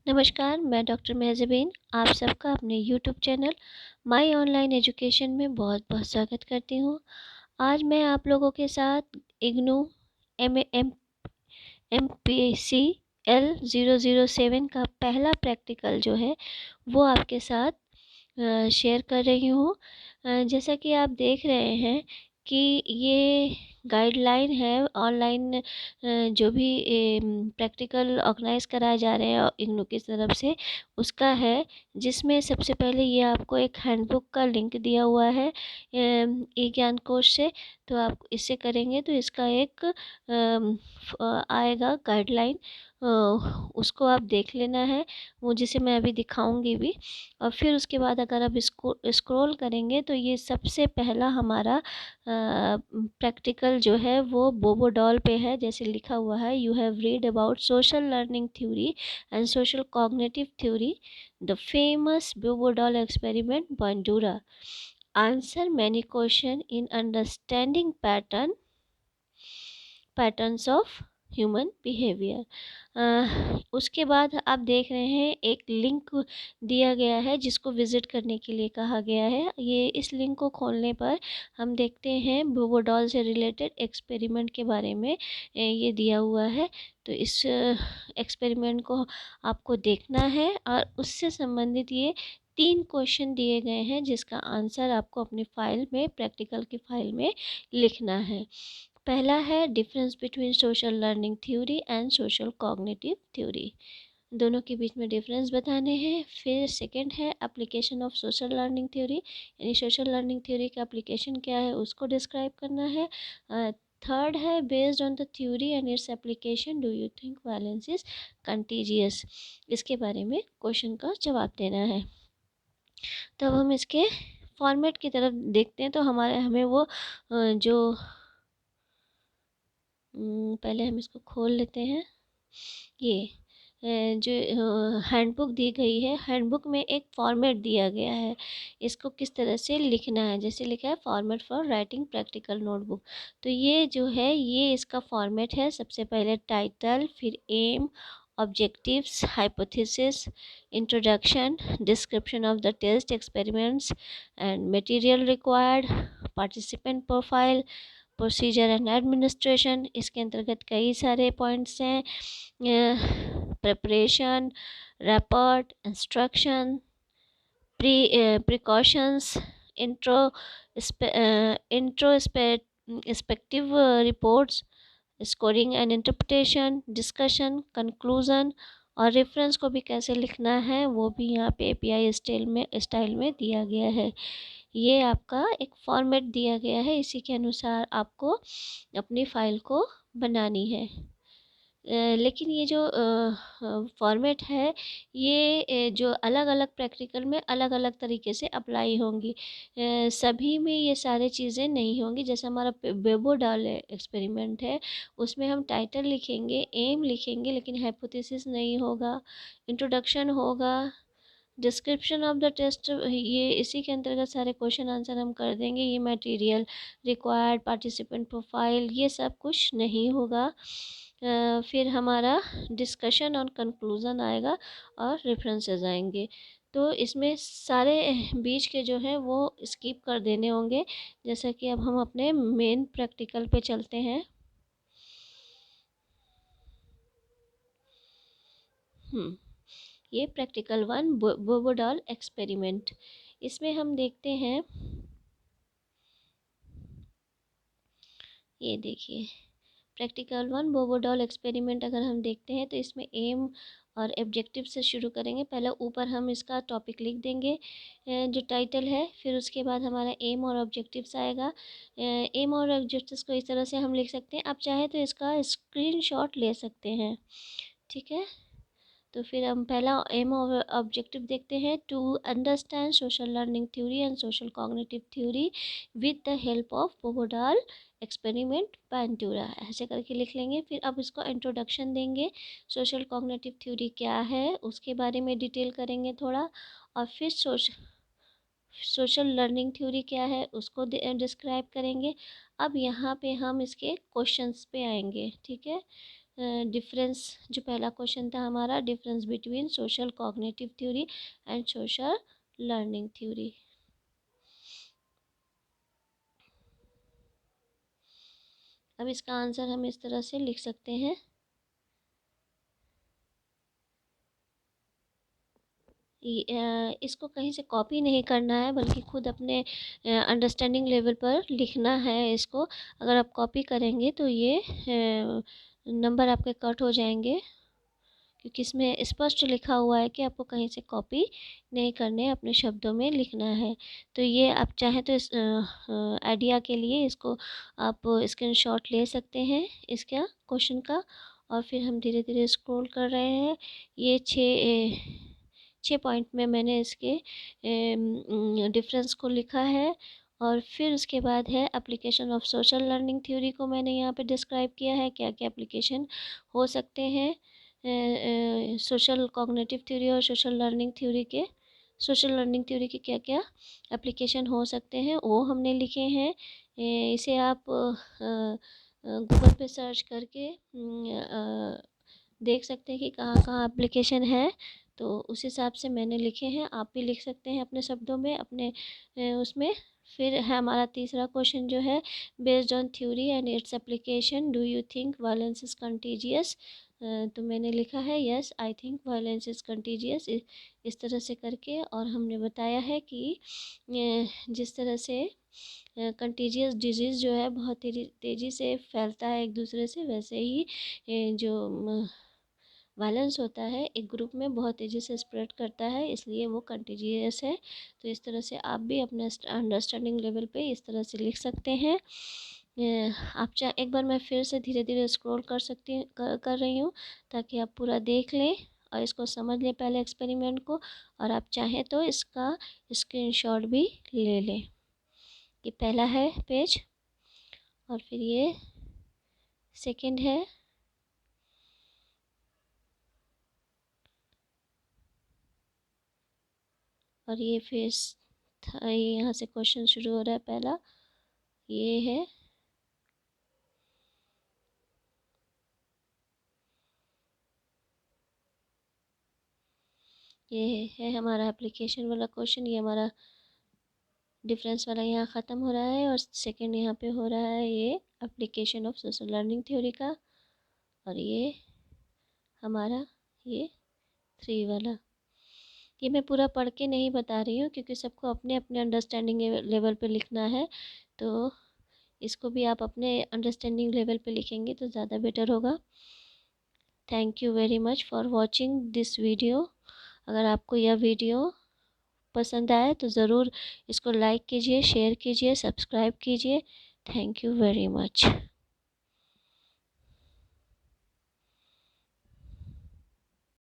नमस्कार, मैं डॉक्टर मेहज़बीन आप सबका अपने YouTube channel my online education में बहुत-बहुत स्वागत करती हूँ। आज मैं आप लोगों के साथ IGNOU M M MPC L007 का पहला प्रैक्टिकल जो है वो आपके साथ शेयर कर रही हूँ। जैसा कि आप देख रहे हैं कि ये गाइडलाइन है ऑनलाइन जो भी प्रैक्टिकल ऑर्गेनाइज़ कराए जा रहे हैं इग्नू की तरफ से उसका है, जिसमें सबसे पहले ये आपको एक हैंडबुक का लिंक दिया हुआ है ई ज्ञान कोश से। तो आप इससे करेंगे तो इसका एक आएगा गाइडलाइन, उसको आप देख लेना है, वो जिसे मैं अभी दिखाऊंगी भी। और फिर उसके बाद अगर आप इसको स्क्रॉल करेंगे तो ये सबसे पहला हमारा प्रैक्टिकल जो है वो बोबो डॉल पे है। जैसे लिखा हुआ है, you have read about social learning theory and social cognitive theory, the famous Bobo doll experiment Bandura, answer many question in understanding patterns of human behaviour. उसके बाद आप देख रहे हैं एक लिंक दिया गया है जिसको विज़िट करने के लिए कहा गया है। ये इस लिंक को खोलने पर हम देखते हैं बोबो डॉल से रिलेटेड एक्सपेरिमेंट के बारे में ये दिया हुआ है। तो इस एक्सपेरिमेंट को आपको देखना है और उससे संबंधित ये 3 क्वेश्चन दिए गए हैं जिसका आंसर आपको अपनी फ़ाइल में, प्रैक्टिकल की फ़ाइल में लिखना है। पहला है difference between social learning theory and social cognitive theory, दोनों के बीच में डिफरेंस बताने हैं। फिर सेकंड है application of social learning theory, यानी सोशल लर्निंग थ्योरी का एप्लीकेशन क्या है उसको डिस्क्राइब करना है। थर्ड है based on the theory and its application do you think violence is contiguous, इसके बारे में क्वेश्चन का जवाब देना है। तब हम इसके फॉर्मेट की तरफ देखते हैं तो हमें वो जो पहले हम इसको खोल लेते हैं। ये जो हैंडबुक दी गई है, हैंडबुक में एक फॉर्मेट दिया गया है, इसको किस तरह से लिखना है। जैसे लिखा है format for writing practical notebook, तो ये जो है ये इसका फॉर्मेट है। सबसे पहले टाइटल, फिर aim, objectives, hypothesis, introduction, description of the test, experiments and material required, participant profile, procedure and administration. इसके अंतर्गत कई सारे पॉइंट्स हैं, preparation, rapport, instruction, precautions, intro introspective reports, scoring and interpretation, discussion, conclusion और reference को भी कैसे लिखना है वो भी यहाँ पे एपीआई स्टाइल में दिया गया है। ये आपका एक फॉर्मेट दिया गया है, इसी के अनुसार आपको अपनी फ़ाइल को बनानी है। लेकिन ये जो फॉर्मेट है ये जो अलग अलग प्रैक्टिकल में अलग अलग तरीके से अप्लाई होंगी, सभी में ये सारी चीज़ें नहीं होंगी। जैसे हमारा बेबो डाल एक्सपेरिमेंट है, उसमें हम टाइटल लिखेंगे, एम लिखेंगे, लेकिन हाइपोथेसिस नहीं होगा, इंट्रोडक्शन होगा, डिस्क्रिप्शन ऑफ द टेस्ट, ये इसी के अंतर्गत सारे क्वेश्चन आंसर हम कर देंगे। ये मटेरियल रिक्वायर्ड, पार्टिसिपेंट प्रोफाइल, ये सब कुछ नहीं होगा। फिर हमारा डिस्कशन और कंक्लूज़न आएगा और रेफरेंसेस आएंगे। तो इसमें सारे बीच के जो हैं वो स्किप कर देने होंगे। जैसा कि अब हम अपने मेन प्रैक्टिकल पे चलते हैं। ये प्रैक्टिकल 1 बोबो डॉल एक्सपेरिमेंट, इसमें हम देखते हैं, ये देखिए प्रैक्टिकल 1 बोबो डॉल एक्सपेरिमेंट अगर हम देखते हैं तो इसमें एम और ऑब्जेक्टिव से शुरू करेंगे। पहले ऊपर हम इसका टॉपिक लिख देंगे जो टाइटल है, फिर उसके बाद हमारा एम और ऑब्जेक्टिव्स आएगा। एम और ऑब्जेक्टिव्स को इस तरह से हम लिख सकते हैं, आप चाहे तो इसका स्क्रीनशॉट ले सकते हैं, ठीक है। तो फिर हम पहला एम और ऑब्जेक्टिव देखते हैं, to understand social learning theory and social cognitive theory with the help of Bobo doll experiment Bandura, ऐसे करके लिख लेंगे। फिर अब इसको इंट्रोडक्शन देंगे, सोशल कॉग्निटिव थ्योरी क्या है उसके बारे में डिटेल करेंगे थोड़ा, और फिर सोशल लर्निंग थ्योरी क्या है उसको डिस्क्राइब करेंगे। अब यहाँ पे हम इसके क्वेश्चंस पे आएंगे, ठीक है। डिफरेंस, जो पहला क्वेश्चन था हमारा, difference between social cognitive theory and social learning theory. अब इसका आंसर हम इस तरह से लिख सकते हैं। इसको कहीं से कॉपी नहीं करना है, बल्कि खुद अपने अंडरस्टैंडिंग लेवल पर लिखना है इसको। अगर आप कॉपी करेंगे तो ये नंबर आपके कट हो जाएंगे, क्योंकि इसमें स्पष्ट लिखा हुआ है कि आपको कहीं से कॉपी नहीं करने, अपने शब्दों में लिखना है। तो ये आप चाहें तो इस आइडिया के लिए इसको आप स्क्रीनशॉट ले सकते हैं इसका क्वेश्चन का। और फिर हम धीरे धीरे स्क्रॉल कर रहे हैं। ये 6 पॉइंट में मैंने इसके डिफरेंस को लिखा है। और फिर उसके बाद है application of social learning theory को मैंने यहाँ पे डिस्क्राइब किया है, क्या क्या एप्लीकेशन हो सकते हैं सोशल कॉग्निटिव थ्योरी और सोशल लर्निंग थ्योरी के क्या क्या एप्लीकेशन हो सकते हैं वो हमने लिखे हैं। इसे आप गूगल पे सर्च करके देख सकते हैं कि कहाँ कहाँ एप्लीकेशन है। तो उस हिसाब से मैंने लिखे हैं, आप भी लिख सकते हैं अपने शब्दों में, अपने उसमें। फिर है हमारा तीसरा क्वेश्चन जो है, based on theory and its application do you think violence is contiguous. तो मैंने लिखा है yes I think violence is contiguous, इस तरह से करके। और हमने बताया है कि जिस तरह से कंटीजियस डिजीज़ जो है बहुत तेज़ी से फैलता है एक दूसरे से, वैसे ही जो वायलेंस होता है एक ग्रुप में बहुत तेज़ी से स्प्रेड करता है, इसलिए वो कंटीजियस है। तो इस तरह से आप भी अपने अंडरस्टैंडिंग लेवल पे इस तरह से लिख सकते हैं। आप चाहे एक बार मैं फिर से धीरे धीरे स्क्रॉल कर रही हूँ, ताकि आप पूरा देख लें और इसको समझ लें पहले एक्सपेरिमेंट को। और आप चाहें तो इसका स्क्रीनशॉट भी ले लें। ये पहला है पेज, और फिर ये सेकंड है, और ये फिर ये यहाँ से क्वेश्चन शुरू हो रहा है। पहला ये है, ये है हमारा एप्लीकेशन वाला क्वेश्चन। ये हमारा डिफरेंस वाला यहाँ ख़त्म हो रहा है, और सेकंड यहाँ पे हो रहा है ये application of social learning theory का। और ये हमारा ये 3 वाला। ये मैं पूरा पढ़ के नहीं बता रही हूँ, क्योंकि सबको अपने अपने अंडरस्टैंडिंग लेवल पे लिखना है। तो इसको भी आप अपने अंडरस्टैंडिंग लेवल पे लिखेंगे तो ज़्यादा बेटर होगा। Thank you very much for watching this video. अगर आपको यह वीडियो पसंद आए तो ज़रूर इसको लाइक कीजिए, शेयर कीजिए, सब्सक्राइब कीजिए। Thank you very much.